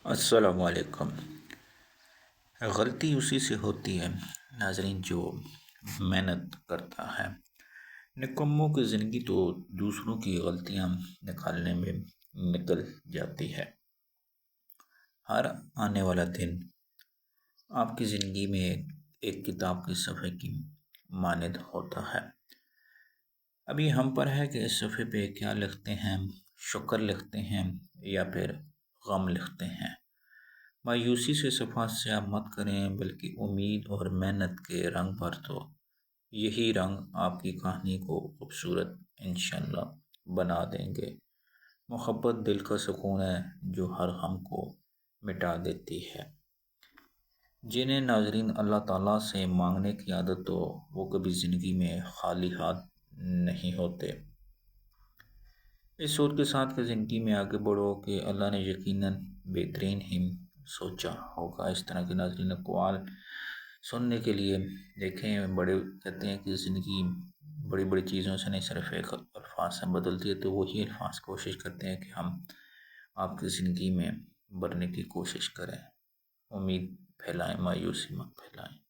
السلام علیکم۔ غلطی اسی سے ہوتی ہے ناظرین جو محنت کرتا ہے۔ نکموں کی زندگی تو دوسروں کی غلطیاں نکالنے میں نکل جاتی ہے۔ ہر آنے والا دن آپ کی زندگی میں ایک کتاب کے صفحے کی مانند ہوتا ہے۔ ابھی ہم پر ہے کہ اس صفحے پہ کیا لکھتے ہیں، شکر لکھتے ہیں یا پھر غم لکھتے ہیں۔ مایوسی سے صفحہ سیاہ مت کریں، بلکہ امید اور محنت کے رنگ پر تو یہی رنگ آپ کی کہانی کو خوبصورت انشاءاللہ بنا دیں گے۔ محبت دل کا سکون ہے جو ہر غم کو مٹا دیتی ہے۔ جنہیں ناظرین اللہ تعالیٰ سے مانگنے کی عادت ہو وہ کبھی زندگی میں خالی ہاتھ نہیں ہوتے۔ اس سوچ کے ساتھ کہ زندگی میں آگے بڑھو کہ اللہ نے یقیناً بہترین ہی سوچا ہوگا۔ اس طرح کے ناظرین اقوال سننے کے لیے دیکھیں، بڑے کہتے ہیں کہ زندگی بڑی بڑی چیزوں سے نہیں صرف ایک الفاظ سے بدلتی ہے، تو وہی الفاظ کوشش کرتے ہیں کہ ہم آپ کی زندگی میں بڑھنے کی کوشش کریں۔ امید پھیلائیں، مایوسی مت پھیلائیں۔